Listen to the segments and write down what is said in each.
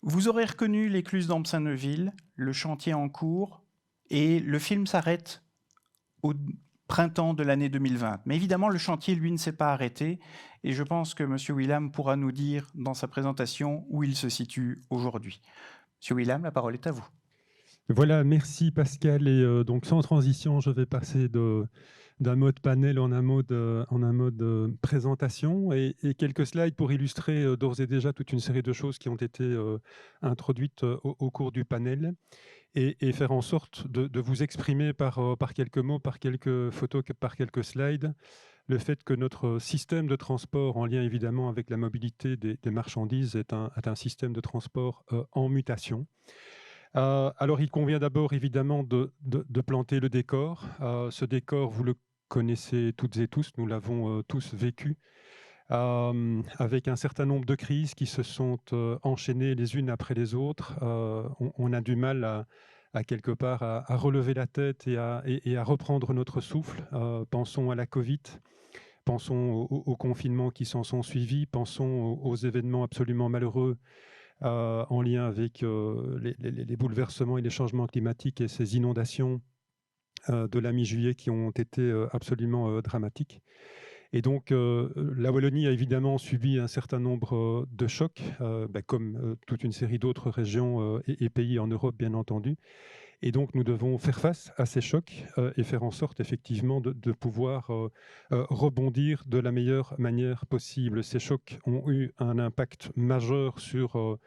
Vous aurez reconnu l'écluse d'Ampsin-Neuville, le chantier en cours, et le film s'arrête au printemps de l'année 2020. Mais évidemment, le chantier, lui, ne s'est pas arrêté, et je pense que M. Willam pourra nous dire dans sa présentation où il se situe aujourd'hui. M. Willam, la parole est à vous. Voilà, merci Pascal. Et donc sans transition, je vais passer d'un mode panel en un mode présentation et quelques slides pour illustrer d'ores et déjà toute une série de choses qui ont été introduites au cours du panel et faire en sorte de vous exprimer par quelques mots, par quelques photos, par quelques slides, le fait que notre système de transport, en lien évidemment avec la mobilité des marchandises, est un système de transport en mutation. Alors, il convient d'abord, évidemment, de planter le décor. Ce décor, vous le connaissez toutes et tous, nous l'avons tous vécu, avec un certain nombre de crises qui se sont enchaînées les unes après les autres. On a du mal à quelque part à relever la tête et à reprendre notre souffle. Pensons à la Covid, pensons au confinement qui s'en sont suivis, pensons aux événements absolument malheureux en lien avec les bouleversements et les changements climatiques et ces inondations de la mi-juillet qui ont été absolument dramatiques. Et donc, la Wallonie a évidemment subi un certain nombre de chocs, comme toute une série d'autres régions et pays en Europe, bien entendu. Et donc, nous devons faire face à ces chocs et faire en sorte, effectivement, de pouvoir rebondir de la meilleure manière possible. Ces chocs ont eu un impact majeur sur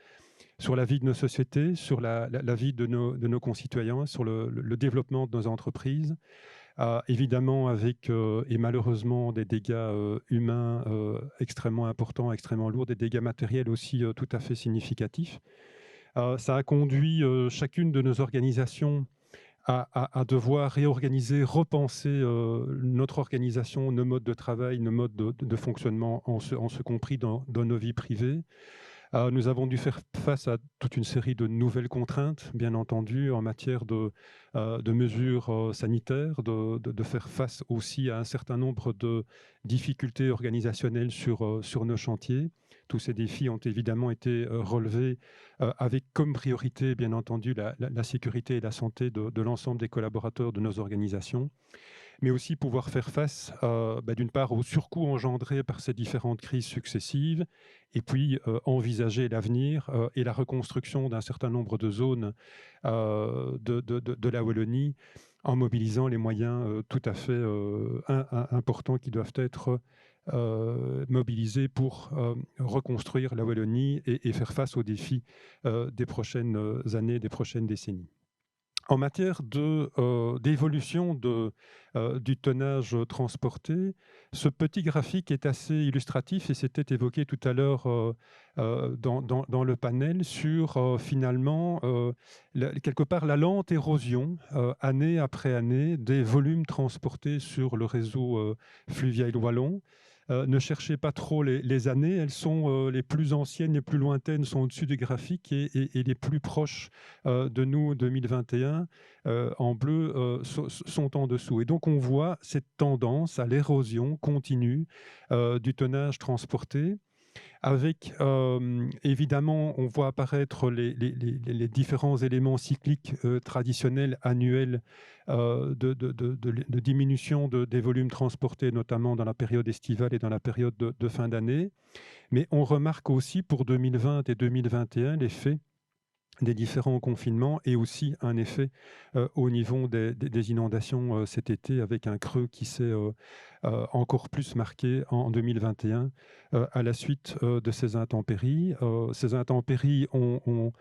la vie de nos sociétés, sur la vie de nos concitoyens, sur le développement de nos entreprises, évidemment avec, et malheureusement, des dégâts humains extrêmement importants, extrêmement lourds, des dégâts matériels aussi tout à fait significatifs. Ça a conduit chacune de nos organisations à devoir réorganiser, repenser notre organisation, nos modes de travail, nos modes de fonctionnement, en ce compris dans nos vies privées. Nous avons dû faire face à toute une série de nouvelles contraintes, bien entendu, en matière de mesures sanitaires, de faire face aussi à un certain nombre de difficultés organisationnelles sur nos chantiers. Tous ces défis ont évidemment été relevés avec comme priorité, bien entendu, la sécurité et la santé de l'ensemble des collaborateurs de nos organisations, mais aussi pouvoir faire face, d'une part, aux surcoûts engendrés par ces différentes crises successives, et puis envisager l'avenir et la reconstruction d'un certain nombre de zones de la Wallonie, en mobilisant les moyens tout à fait importants qui doivent être mobilisés pour reconstruire la Wallonie et faire face aux défis des prochaines années, des prochaines décennies. En matière d'évolution du tonnage transporté, ce petit graphique est assez illustratif et c'était évoqué tout à l'heure dans le panel sur finalement quelque part la lente érosion année après année des volumes transportés sur le réseau fluvial wallon. Ne cherchez pas trop les années, elles sont les plus anciennes, les plus lointaines sont au-dessus du graphique et les plus proches de nous, 2021, en bleu, sont en dessous. Et donc on voit cette tendance à l'érosion continue du tonnage transporté. avec évidemment, on voit apparaître les différents éléments cycliques traditionnels, annuels, de diminution des volumes transportés, notamment dans la période estivale et dans la période de fin d'année. Mais on remarque aussi pour 2020 et 2021 l'effet des différents confinements et aussi un effet au niveau des inondations cet été, avec un creux qui s'est encore plus marqué en 2021 à la suite de ces intempéries. Ces intempéries ont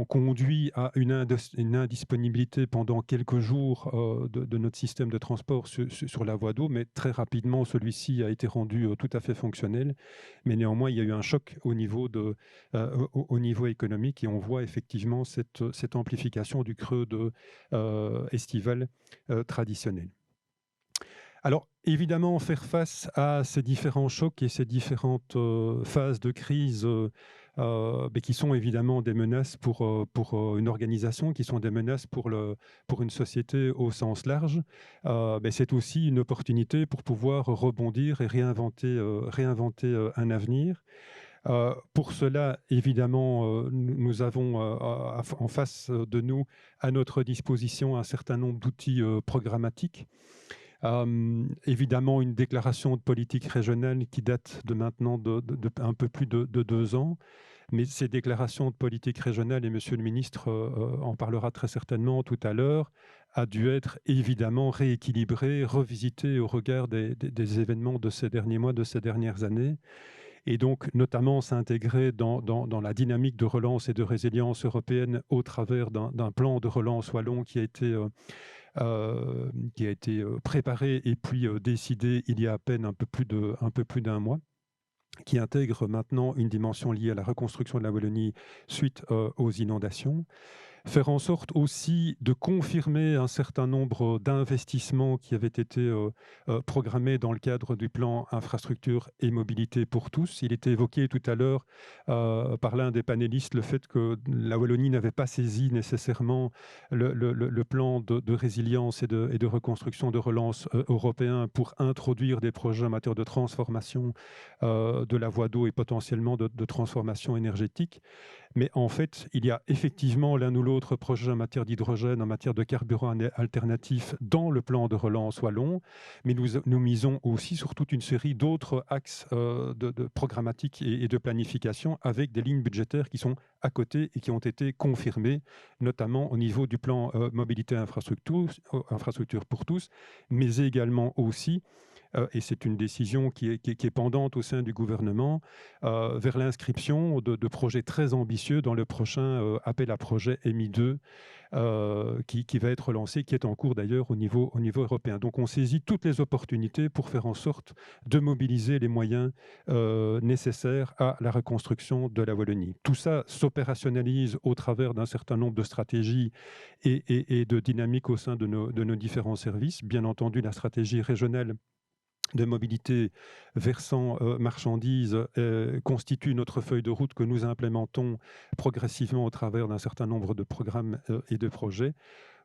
conduit à une indisponibilité pendant quelques jours de notre système de transport sur la voie d'eau, mais très rapidement, celui-ci a été rendu tout à fait fonctionnel. Mais néanmoins, il y a eu un choc au niveau au niveau économique, et on voit effectivement cette amplification du creux estival traditionnel. Alors, évidemment, faire face à ces différents chocs et ces différentes phases de crise qui sont évidemment des menaces pour une organisation, qui sont des menaces pour une société au sens large, c'est aussi une opportunité pour pouvoir rebondir et réinventer un avenir. Pour cela, évidemment, nous avons en face de nous, à notre disposition, un certain nombre d'outils programmatiques. Évidemment, une déclaration de politique régionale qui date de maintenant de un peu plus de 2 ans. Mais ces déclarations de politique régionale, et Monsieur le ministre en parlera très certainement tout à l'heure, a dû être évidemment rééquilibrées, revisitées au regard des événements de ces derniers mois, de ces dernières années. Et donc, notamment, s'intégrer dans la dynamique de relance et de résilience européenne au travers d'un plan de relance wallon qui a été préparé et puis décidé il y a à peine un peu plus d'un mois, qui intègre maintenant une dimension liée à la reconstruction de la Wallonie suite aux inondations. Faire en sorte aussi de confirmer un certain nombre d'investissements qui avaient été programmés dans le cadre du plan infrastructure et mobilité pour tous. Il était évoqué tout à l'heure par l'un des panélistes le fait que la Wallonie n'avait pas saisi nécessairement le plan de résilience et de reconstruction, de relance européen pour introduire des projets en matière de transformation de la voie d'eau et potentiellement de transformation énergétique. Mais en fait, il y a effectivement l'un ou l'autre projet en matière d'hydrogène, en matière de carburant alternatif dans le plan de relance wallon, mais nous misons aussi sur toute une série d'autres axes de programmatique et de planification, avec des lignes budgétaires qui sont à côté et qui ont été confirmées, notamment au niveau du plan mobilité infrastructure pour tous, mais également aussi et c'est une décision qui est pendante au sein du gouvernement, vers l'inscription de projets très ambitieux dans le prochain appel à projet MI 2 qui va être lancé, qui est en cours d'ailleurs au niveau européen. Donc on saisit toutes les opportunités pour faire en sorte de mobiliser les moyens nécessaires à la reconstruction de la Wallonie. Tout ça s'opérationnalise au travers d'un certain nombre de stratégies et de dynamiques au sein de nos différents services. Bien entendu, la stratégie régionale de mobilité versant marchandises constitue notre feuille de route que nous implémentons progressivement au travers d'un certain nombre de programmes et de projets.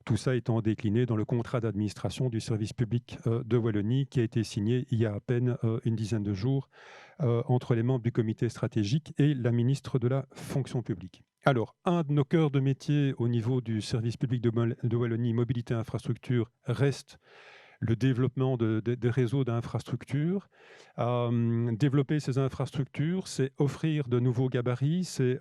Tout ça étant décliné dans le contrat d'administration du service public de Wallonie qui a été signé il y a à peine une dizaine de jours entre les membres du comité stratégique et la ministre de la fonction publique. Alors, un de nos cœurs de métier au niveau du service public de Wallonie, mobilité infrastructure, reste le développement des réseaux d'infrastructures. Développer ces infrastructures, c'est offrir de nouveaux gabarits, c'est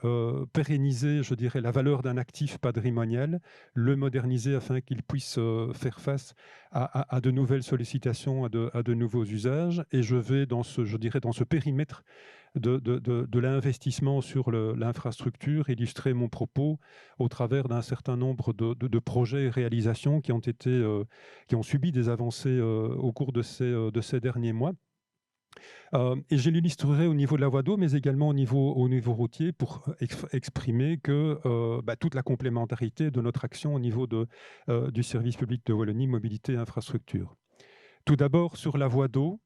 pérenniser, je dirais, la valeur d'un actif patrimonial, le moderniser afin qu'il puisse faire face à de nouvelles sollicitations, à de nouveaux usages. Et je vais dans ce périmètre de l'investissement sur l'infrastructure, illustrer mon propos au travers d'un certain nombre de projets et réalisations qui ont subi des avancées au cours de ces derniers mois. Et je l'illustrerai au niveau de la voie d'eau, mais également au niveau routier, pour exprimer que toute la complémentarité de notre action au niveau du service public de Wallonie, mobilité et infrastructure. Tout d'abord, sur la voie d'eau,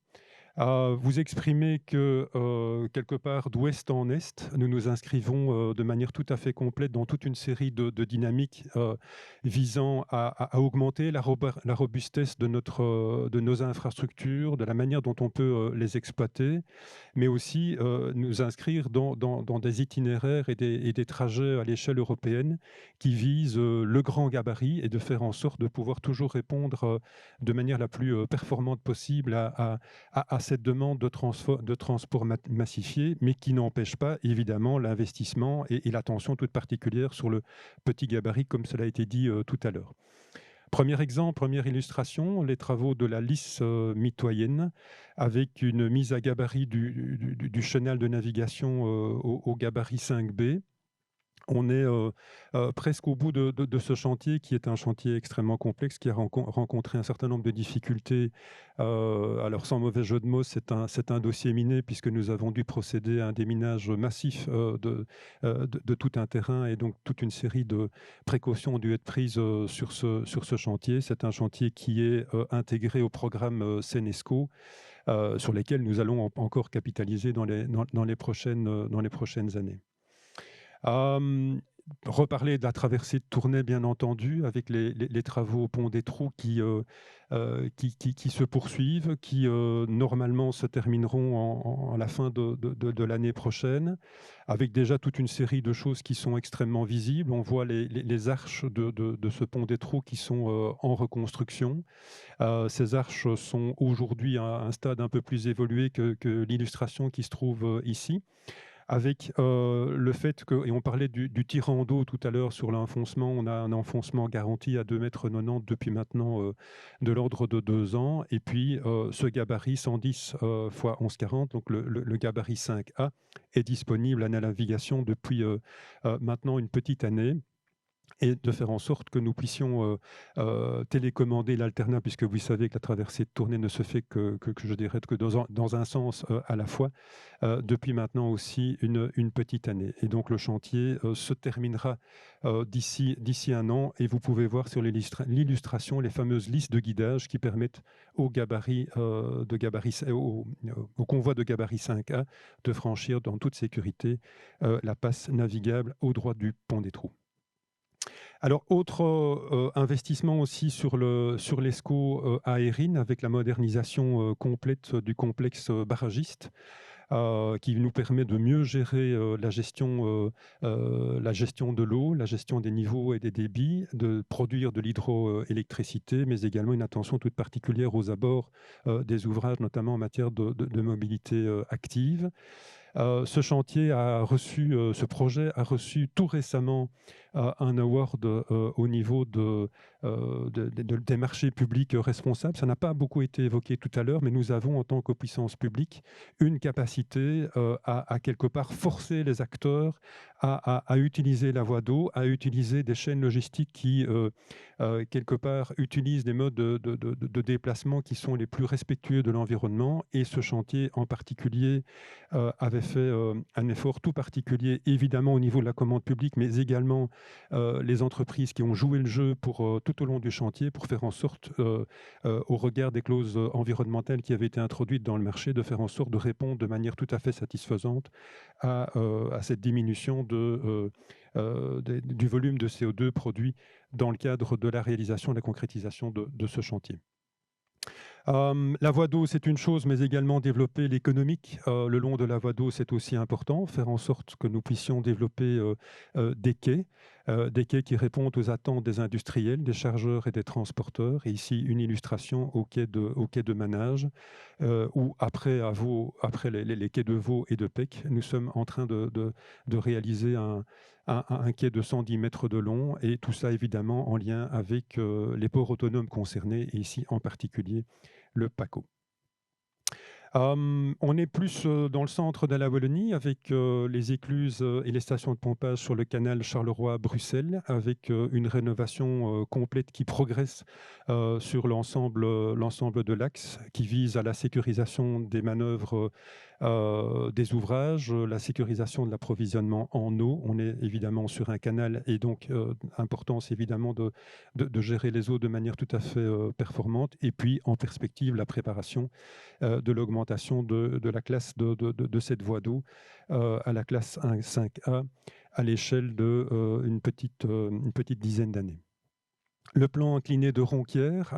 Vous exprimez que, quelque part, d'ouest en est, nous nous inscrivons de manière tout à fait complète dans toute une série de dynamiques visant à augmenter la robustesse de nos infrastructures, de la manière dont on peut les exploiter, mais aussi nous inscrire dans des itinéraires et des trajets à l'échelle européenne qui visent le grand gabarit et de faire en sorte de pouvoir toujours répondre de manière la plus performante possible à cette demande de transport massifié, mais qui n'empêche pas évidemment l'investissement et l'attention toute particulière sur le petit gabarit, comme cela a été dit tout à l'heure. Premier exemple, première illustration, les travaux de la Lys mitoyenne, avec une mise à gabarit du chenal de navigation au gabarit 5B. On est presque au bout de ce chantier, qui est un chantier extrêmement complexe, qui a rencontré un certain nombre de difficultés. Alors, sans mauvais jeu de mots, c'est un dossier miné, puisque nous avons dû procéder à un déminage massif de tout un terrain, et donc toute une série de précautions ont dû être prises sur ce chantier. C'est un chantier qui est intégré au programme Senesco, sur lesquels nous allons encore capitaliser dans les prochaines années. Reparler de la traversée de Tournai, bien entendu, avec les travaux au pont des Trous qui se poursuivent, qui normalement se termineront à la fin de l'année prochaine, avec déjà toute une série de choses qui sont extrêmement visibles. On voit les arches de ce pont des Trous qui sont en reconstruction. Ces arches sont aujourd'hui à un stade un peu plus évolué que l'illustration qui se trouve ici, avec le fait que, et on parlait du tirant d'eau tout à l'heure sur l'enfoncement, on a un enfoncement garanti à 2,90 m depuis maintenant de l'ordre de 2 ans, et puis ce gabarit 110 x 1140, donc le gabarit 5A, est disponible à la navigation depuis maintenant une petite année, et de faire en sorte que nous puissions télécommander l'alternat, puisque vous savez que la traversée de Tournai ne se fait que je dirais que dans un sens à la fois, depuis maintenant aussi une petite année. Et donc le chantier se terminera d'ici 1 an, et vous pouvez voir sur l'illustration les fameuses listes de guidage qui permettent au convoi de gabarit 5A de franchir dans toute sécurité la passe navigable au droit du pont des Trous. Alors, autre investissement aussi sur l'ESCO à Hérine, avec la modernisation complète du complexe barragiste, qui nous permet de mieux gérer la gestion de l'eau, la gestion des niveaux et des débits, de produire de l'hydroélectricité, mais également une attention toute particulière aux abords des ouvrages, notamment en matière de mobilité active. Ce projet a reçu tout récemment un award au niveau des marchés publics responsables. Ça n'a pas beaucoup été évoqué tout à l'heure, mais nous avons, en tant que puissance publique, une capacité à quelque part forcer les acteurs à utiliser la voie d'eau, à utiliser des chaînes logistiques qui, quelque part, utilisent des modes de déplacement qui sont les plus respectueux de l'environnement. Et ce chantier en particulier avait fait un effort tout particulier, évidemment au niveau de la commande publique, mais également les entreprises qui ont joué le jeu tout au long du chantier, pour faire en sorte, au regard des clauses environnementales qui avaient été introduites dans le marché, de faire en sorte de répondre de manière tout à fait satisfaisante à cette diminution du volume de CO2 produit dans le cadre de la réalisation et de la concrétisation de ce chantier. La voie d'eau, c'est une chose, mais également développer l'économique le long de la voie d'eau, c'est aussi important. Faire en sorte que nous puissions développer des quais qui répondent aux attentes des industriels, des chargeurs et des transporteurs. Et ici, une illustration au quai de Manage, où après les quais de Vaud et de Pec, nous sommes en train de réaliser un quai de 110 mètres de long, et tout ça évidemment en lien avec les ports autonomes concernés, et ici en particulier le PACO. On est plus dans le centre de la Wallonie, avec les écluses et les stations de pompage sur le canal Charleroi-Bruxelles, avec une rénovation complète qui progresse sur l'ensemble de l'axe, qui vise à la sécurisation des manœuvres des ouvrages, la sécurisation de l'approvisionnement en eau. On est évidemment sur un canal et donc importance évidemment de gérer les eaux de manière tout à fait performante. Et puis en perspective, la préparation de l'augmentation de la classe de cette voie d'eau à la classe 5A à l'échelle d'une petite dizaine d'années. Le plan incliné de Ronquière,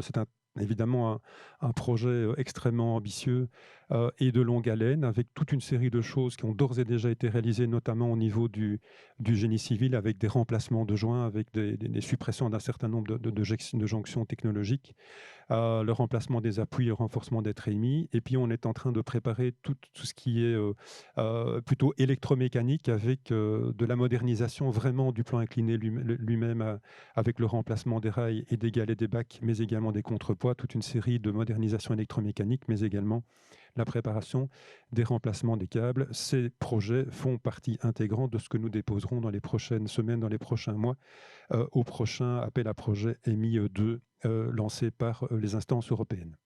c'est évidemment un projet extrêmement ambitieux et de longue haleine, avec toute une série de choses qui ont d'ores et déjà été réalisées, notamment au niveau du génie civil, avec des remplacements de joints, avec des suppressions d'un certain nombre de jonctions technologiques, le remplacement des appuis, le renforcement des trémies. Et puis on est en train de préparer tout ce qui est plutôt électromécanique, avec de la modernisation vraiment du plan incliné lui-même, avec le remplacement des rails et des galets des bacs, mais également des contrepoids, toute une série de modernisations électromécaniques, mais également la préparation des remplacements des câbles. Ces projets font partie intégrante de ce que nous déposerons dans les prochaines semaines, dans les prochains mois, au prochain appel à projet EMI 2 lancé par les instances européennes.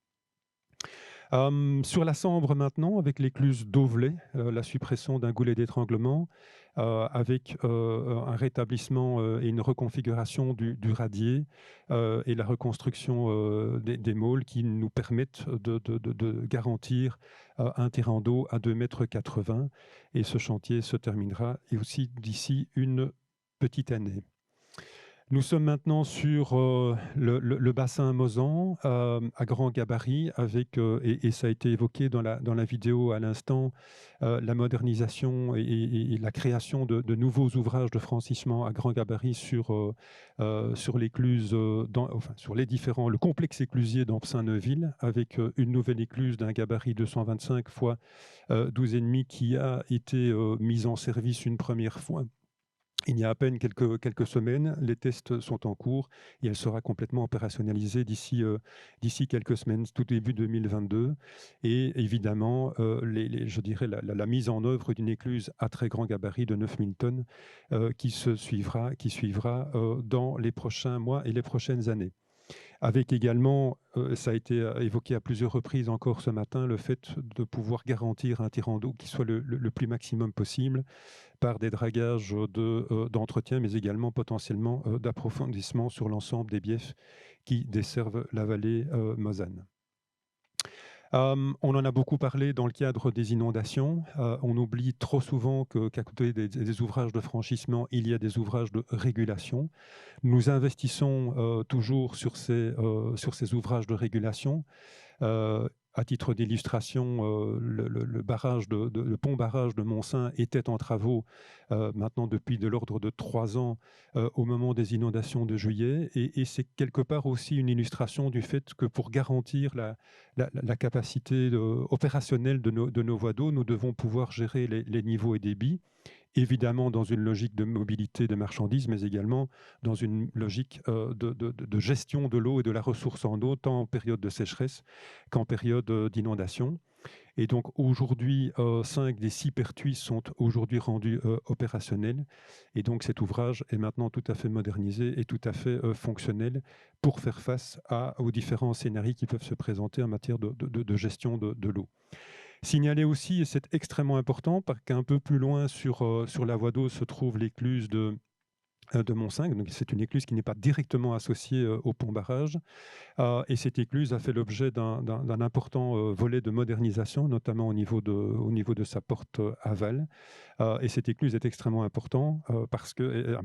Sur la Sambre maintenant, avec l'écluse d'Auvelay, la suppression d'un goulet d'étranglement, avec un rétablissement et une reconfiguration du radier et la reconstruction des môles qui nous permettent de garantir un terrain d'eau à 2,80 m. Et ce chantier se terminera et aussi d'ici une petite année. Nous sommes maintenant sur le bassin Mozan à grand gabarit, avec, et ça a été évoqué dans la vidéo à l'instant, la modernisation et la création de nouveaux ouvrages de franchissement à grand gabarit sur l'écluse, sur le complexe éclusier d'Ampsin-Neuville, avec une nouvelle écluse d'un gabarit 225 x 12,5 qui a été mise en service une première fois. Il y a à peine quelques semaines, les tests sont en cours et elle sera complètement opérationnalisée d'ici quelques semaines, tout début 2022. Et évidemment, je dirais la mise en œuvre d'une écluse à très grand gabarit de 9000 tonnes qui suivra dans les prochains mois et les prochaines années. Avec également, ça a été évoqué à plusieurs reprises encore ce matin, le fait de pouvoir garantir un tirant d'eau qui soit le plus maximum possible par des dragages d'entretien, mais également potentiellement d'approfondissement sur l'ensemble des biefs qui desservent la vallée Mosane. On en a beaucoup parlé dans le cadre des inondations. On oublie trop souvent qu'à côté des ouvrages de franchissement, il y a des ouvrages de régulation. Nous investissons toujours sur ces ouvrages de régulation. À titre d'illustration, le pont-barrage de Montsaint était en travaux maintenant depuis de l'ordre de 3 ans au moment des inondations de juillet. Et c'est quelque part aussi une illustration du fait que pour garantir la capacité opérationnelle de nos voies d'eau, nous devons pouvoir gérer les niveaux et débits, évidemment dans une logique de mobilité de marchandises, mais également dans une logique de gestion de l'eau et de la ressource en eau, tant en période de sécheresse qu'en période d'inondation. Et donc aujourd'hui, 5 des 6 pertuis sont aujourd'hui rendus opérationnels. Et donc cet ouvrage est maintenant tout à fait modernisé et tout à fait fonctionnel pour faire face aux différents scénarios qui peuvent se présenter en matière de gestion de l'eau. Signaler aussi, et c'est extrêmement important, parce qu'un peu plus loin sur la voie d'eau se trouve l'écluse de Montsaint. Donc c'est une écluse qui n'est pas directement associée au pont-barrage. Et cette écluse a fait l'objet d'un important volet de modernisation, notamment au niveau de sa porte aval. Et cette écluse est extrêmement importante parce qu'elle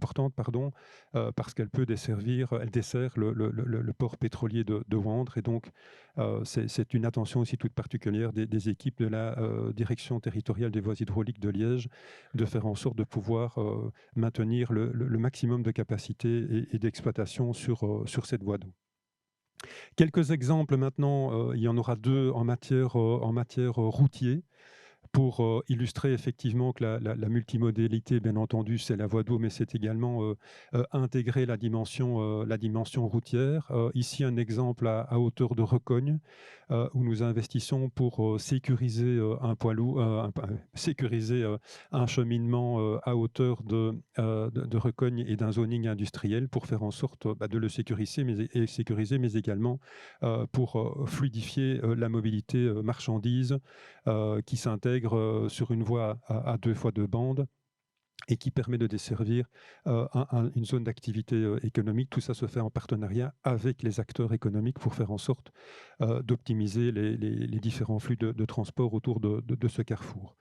peut elle dessert le port pétrolier de Wandre. Et donc, c'est une attention aussi toute particulière des équipes de la direction territoriale des voies hydrauliques de Liège de faire en sorte de pouvoir maintenir le maximum de capacité et d'exploitation sur cette voie d'eau. Quelques exemples maintenant, il y en aura 2 en matière routier. pour illustrer effectivement que la multimodalité, bien entendu, c'est la voie d'eau, mais c'est également intégrer la dimension routière. Ici, un exemple à hauteur de Recogne, où nous investissons pour sécuriser un poids lourd, sécuriser un cheminement à hauteur de Recogne et d'un zoning industriel pour faire en sorte de le sécuriser, mais également pour fluidifier la mobilité marchandise qui s'intègre sur une voie à 2 fois 2 bandes et qui permet de desservir une zone d'activité économique. Tout ça se fait en partenariat avec les acteurs économiques pour faire en sorte d'optimiser les différents flux de transport autour de ce carrefour.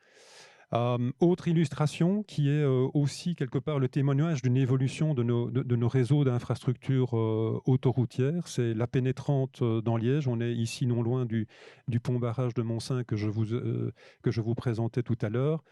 Autre illustration qui est aussi quelque part le témoignage d'une évolution de nos réseaux d'infrastructures autoroutières, c'est la pénétrante dans Liège. On est ici non loin du pont-barrage de Montsaint que je vous présentais tout à l'heure.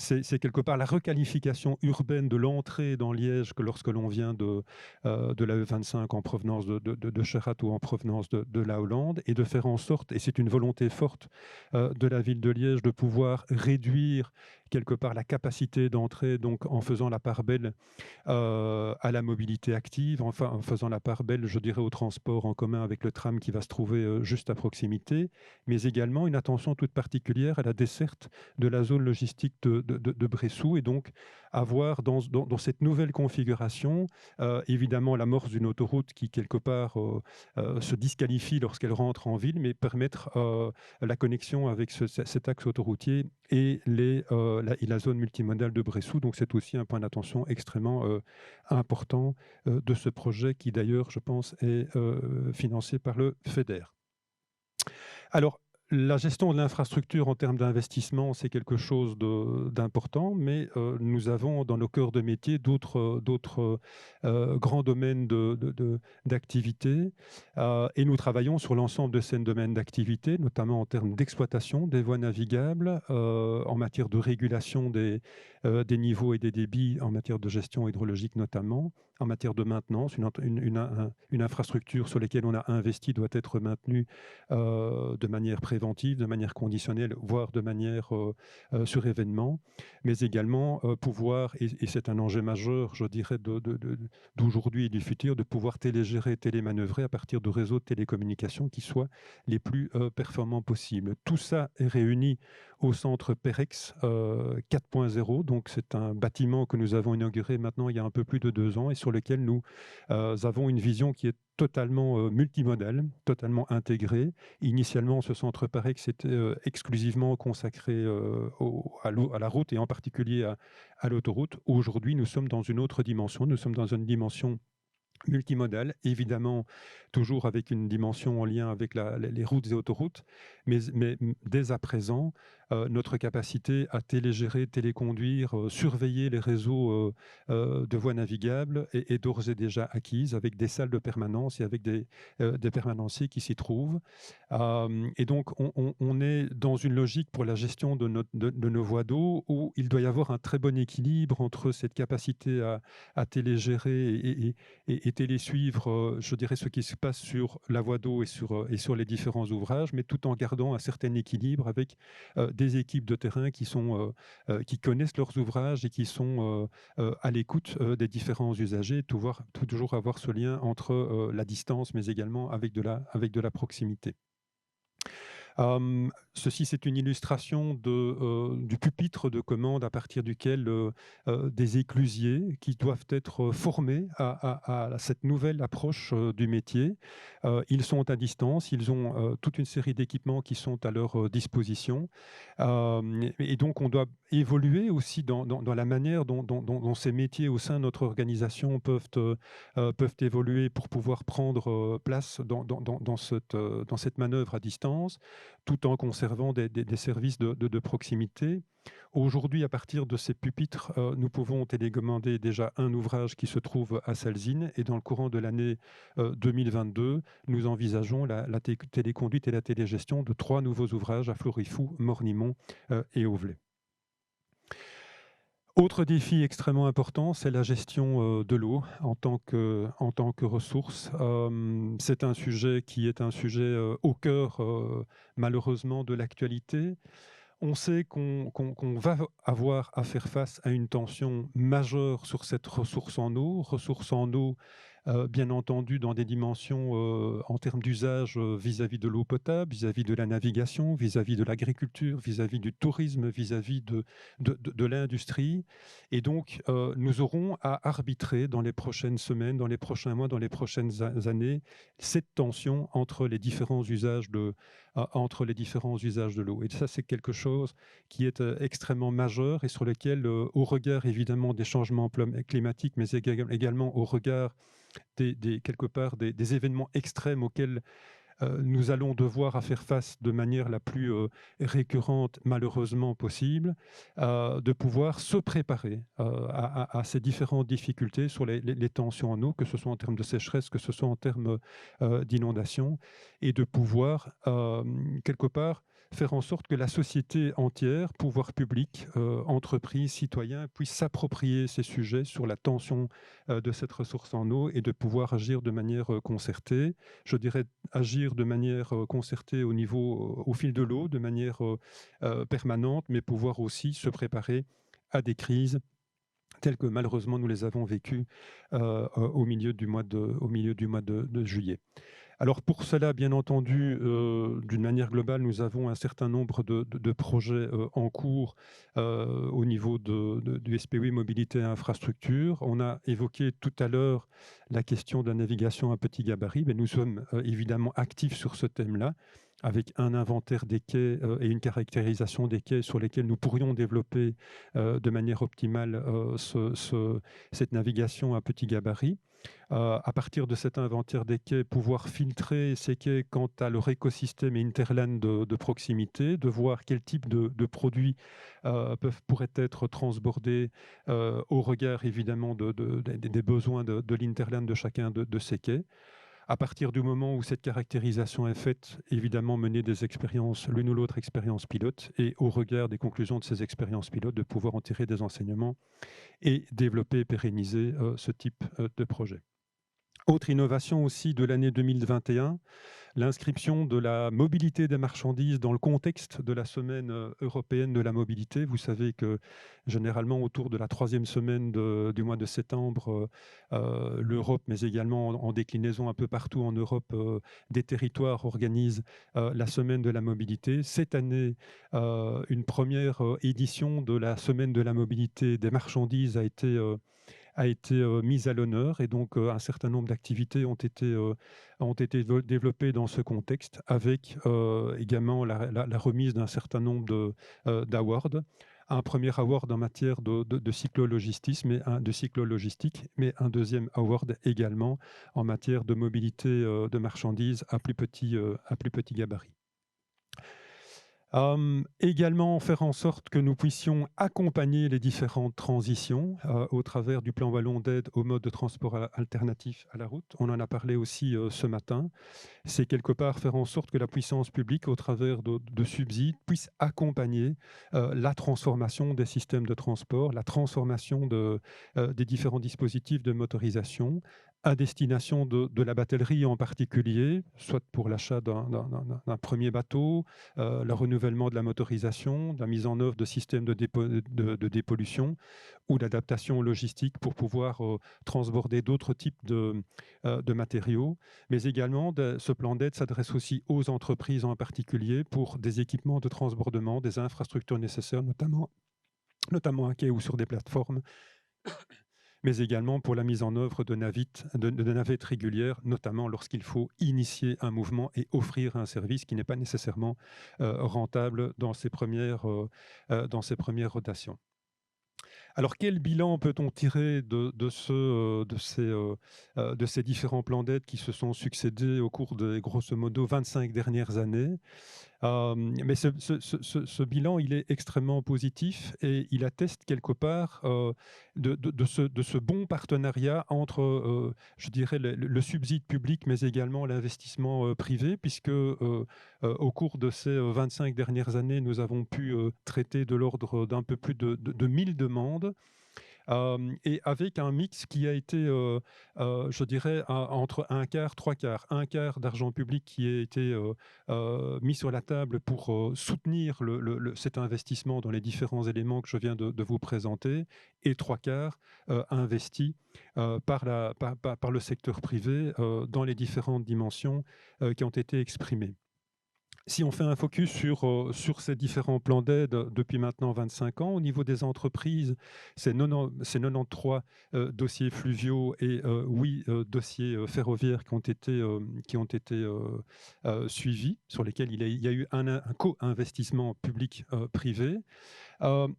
C'est quelque part la requalification urbaine de l'entrée dans Liège que lorsque l'on vient de la E25 en provenance de Cherat ou en provenance de la Hollande, et de faire en sorte, et c'est une volonté forte de la ville de Liège, de pouvoir réduire quelque part la capacité d'entrée, donc en faisant la part belle à la mobilité active, enfin en faisant la part belle, je dirais, au transport en commun avec le tram qui va se trouver juste à proximité, mais également une attention toute particulière à la desserte de la zone logistique de Bressou, et donc avoir dans cette nouvelle configuration, évidemment l'amorce d'une autoroute qui quelque part se disqualifie lorsqu'elle rentre en ville, mais permettre la connexion avec cet axe autoroutier et la zone multimodale de Bressou. Donc c'est aussi un point d'attention extrêmement important de ce projet qui d'ailleurs, je pense, est financé par le FEDER. Alors, la gestion de l'infrastructure en termes d'investissement, c'est quelque chose d'important, mais nous avons dans nos cœurs de métier d'autres grands domaines d'activité, et nous travaillons sur l'ensemble de ces domaines d'activité, notamment en termes d'exploitation des voies navigables, en matière de régulation des niveaux et des débits, en matière de gestion hydrologique notamment, en matière de maintenance. Une infrastructure sur laquelle on a investi doit être maintenue de manière préventive, de manière conditionnelle, voire de manière sur événement, mais également pouvoir, et c'est un enjeu majeur, je dirais, d'aujourd'hui et du futur, de pouvoir télégérer, télémanœuvrer à partir de réseaux de télécommunications qui soient les plus performants possibles. Tout ça est réuni au centre PEREX 4.0, donc c'est un bâtiment que nous avons inauguré maintenant il y a un peu plus de 2 ans et sur lequel nous avons une vision qui est totalement multimodale, totalement intégrée. Initialement, ce centre PEREX était exclusivement consacré à la route et en particulier à l'autoroute. Aujourd'hui, nous sommes dans une autre dimension. Nous sommes dans une dimension multimodale, évidemment toujours avec une dimension en lien avec les routes et autoroutes, mais dès à présent, notre capacité à télégérer, téléconduire, surveiller les réseaux de voies navigables est d'ores et déjà acquise avec des salles de permanence et avec des permanenciers qui s'y trouvent. Et donc, on est dans une logique pour la gestion de nos voies d'eau où il doit y avoir un très bon équilibre entre cette capacité à télégérer et télésuivre, je dirais, ce qui se passe sur la voie d'eau et sur les différents ouvrages, mais tout en gardant un certain équilibre avec des équipes de terrain qui connaissent leurs ouvrages et qui sont à l'écoute des différents usagers, toujours avoir ce lien entre la distance, mais également avec de la proximité. Ceci, c'est une illustration du pupitre de commande à partir duquel des éclusiers qui doivent être formés à cette nouvelle approche du métier. Ils sont à distance, ils ont toute une série d'équipements qui sont à leur disposition. Et donc, on doit évoluer aussi dans la manière dont ces métiers au sein de notre organisation peuvent évoluer pour pouvoir prendre place dans cette manœuvre à distance, tout en conservant des services de proximité. Aujourd'hui, à partir de ces pupitres, nous pouvons télécommander déjà un ouvrage qui se trouve à Salzines, et dans le courant de l'année 2022, nous envisageons la téléconduite et la télégestion de 3 nouveaux ouvrages à Florifou, Mornimont et Auvelay. Autre défi extrêmement important, c'est la gestion de l'eau en tant que ressource. C'est un sujet qui est un sujet au cœur, malheureusement, de l'actualité. On sait qu'on va avoir à faire face à une tension majeure sur cette ressource en eau, bien entendu dans des dimensions en termes d'usage vis-à-vis de l'eau potable, vis-à-vis de la navigation, vis-à-vis de l'agriculture, vis-à-vis du tourisme, vis-à-vis de l'industrie. Et donc, nous aurons à arbitrer dans les prochaines semaines, dans les prochains mois, dans les prochaines années, cette tension entre les différents usages de l'eau. Et ça, c'est quelque chose qui est extrêmement majeur et sur lequel, au regard évidemment des changements climatiques, mais également au regard quelque part des événements extrêmes auxquels nous allons devoir à faire face de manière la plus récurrente, malheureusement possible, de pouvoir se préparer à ces différentes difficultés sur les tensions en eau, que ce soit en termes de sécheresse, que ce soit en termes d'inondation, et de pouvoir, quelque part, faire en sorte que la société entière, pouvoir public, entreprises, citoyens, puissent s'approprier ces sujets sur la tension de cette ressource en eau et de pouvoir agir de manière concertée. Je dirais agir de manière concertée au fil de l'eau, de manière permanente, mais pouvoir aussi se préparer à des crises telles que malheureusement nous les avons vécues au milieu du mois de juillet. Alors pour cela, bien entendu, d'une manière globale, nous avons un certain nombre de projets en cours au niveau du SPOI Mobilité et Infrastructure. On a évoqué tout à l'heure la question de la navigation à petit gabarit, mais nous sommes évidemment actifs sur ce thème-là, avec un inventaire des quais et une caractérisation des quais sur lesquels nous pourrions développer de manière optimale cette navigation à petit gabarit. À partir de cet inventaire des quais, pouvoir filtrer ces quais quant à leur écosystème et hinterland de proximité, de voir quel type de produits pourraient être transbordés au regard évidemment des besoins de l'interland de chacun de ces quais. À partir du moment où cette caractérisation est faite, évidemment mener des expériences, l'une ou l'autre expérience pilote, et au regard des conclusions de ces expériences pilotes, de pouvoir en tirer des enseignements et développer et pérenniser ce type de projet. Autre innovation aussi de l'année 2021, l'inscription de la mobilité des marchandises dans le contexte de la semaine européenne de la mobilité. Vous savez que généralement autour de la 3e semaine du mois de septembre, l'Europe, mais également en déclinaison un peu partout en Europe, des territoires organisent la semaine de la mobilité. Cette année, une première édition de la semaine de la mobilité des marchandises a été mise à l'honneur, et donc un certain nombre d'activités ont été développées dans ce contexte, avec également la remise d'un certain nombre d'awards. Un premier award en matière de cyclologistique, mais un deuxième award également en matière de mobilité de marchandises à plus petit gabarit. Également faire en sorte que nous puissions accompagner les différentes transitions au travers du plan Wallon d'aide au mode de transport alternatif à la route. On en a parlé aussi ce matin. C'est quelque part faire en sorte que la puissance publique, au travers de subsides, puisse accompagner la transformation des systèmes de transport, la transformation des différents dispositifs de motorisation, à destination de la batellerie en particulier, soit pour l'achat d'un premier bateau, le renouvellement de la motorisation, la mise en œuvre de systèmes de dépollution ou d'adaptation logistique pour pouvoir transborder d'autres types de matériaux. Mais également, ce plan d'aide s'adresse aussi aux entreprises en particulier pour des équipements de transbordement, des infrastructures nécessaires, notamment à quai ou sur des plateformes, mais également pour la mise en œuvre de navettes régulières, notamment lorsqu'il faut initier un mouvement et offrir un service qui n'est pas nécessairement rentable dans ses premières rotations. Alors, quel bilan peut-on tirer de ces différents plans d'aide qui se sont succédés au cours des, grosso modo, 25 dernières années ? Mais ce bilan, il est extrêmement positif et il atteste quelque part de ce bon partenariat entre, je dirais, le subside public, mais également l'investissement privé, puisque au cours de ces 25 dernières années, nous avons pu traiter de l'ordre d'un peu plus de 1000 demandes et avec un mix qui a été, je dirais, entre un quart, trois quarts. Un quart d'argent public qui a été mis sur la table pour soutenir cet investissement dans les différents éléments que je viens de vous présenter, et trois quarts investis par le secteur privé dans les différentes dimensions qui ont été exprimées. Si on fait un focus sur ces différents plans d'aide depuis maintenant 25 ans, au niveau des entreprises, c'est 93 dossiers fluviaux et 8 dossiers ferroviaires qui ont été suivis, sur lesquels il y a eu un co-investissement public-privé.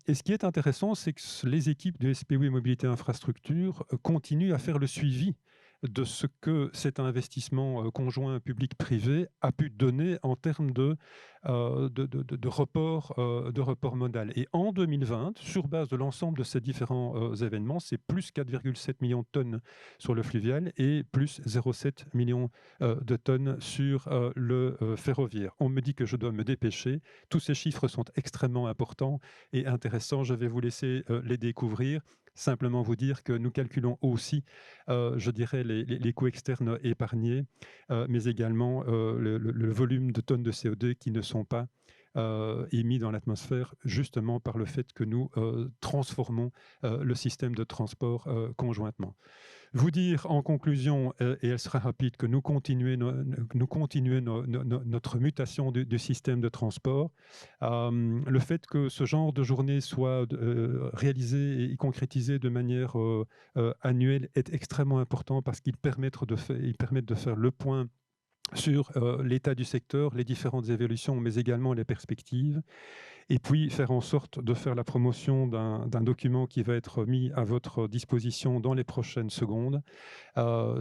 Et ce qui est intéressant, c'est que les équipes de SPW Mobilité Infrastructure continuent à faire le suivi de ce que cet investissement conjoint public-privé a pu donner en termes de report modal. Et en 2020, sur base de l'ensemble de ces différents événements, c'est plus 4,7 millions de tonnes sur le fluvial et plus 0,7 millions de tonnes sur le ferroviaire. On me dit que je dois me dépêcher. Tous ces chiffres sont extrêmement importants et intéressants. Je vais vous laisser les découvrir. Simplement vous dire que nous calculons aussi, je dirais, les coûts externes épargnés, mais également le volume de tonnes de CO2 qui ne sont pas émis dans l'atmosphère, justement par le fait que nous transformons le système de transport conjointement. Vous dire en conclusion, et elle sera rapide, que nous continuons notre mutation du système de transport. Le fait que ce genre de journée soit réalisé et concrétisé de manière annuelle est extrêmement important parce qu'ils permettent de faire le point sur l'état du secteur, les différentes évolutions, mais également les perspectives. Et puis faire en sorte de faire la promotion d'un document qui va être mis à votre disposition dans les prochaines secondes.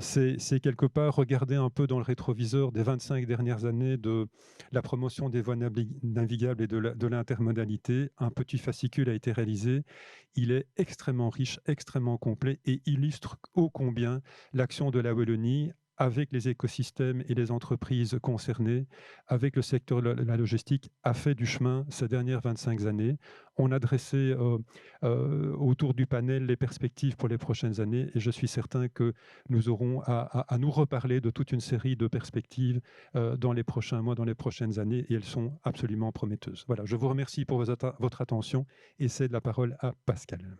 C'est quelque part regarder un peu dans le rétroviseur des 25 dernières années de la promotion des voies navigables et de l'intermodalité. Un petit fascicule a été réalisé. Il est extrêmement riche, extrêmement complet et illustre ô combien l'action de la Wallonie avec les écosystèmes et les entreprises concernées, avec le secteur de la logistique, a fait du chemin ces dernières 25 années. On a dressé autour du panel les perspectives pour les prochaines années et je suis certain que nous aurons à nous reparler de toute une série de perspectives dans les prochains mois, dans les prochaines années, et elles sont absolument prometteuses. Voilà, je vous remercie pour votre attention et cède la parole à Pascal.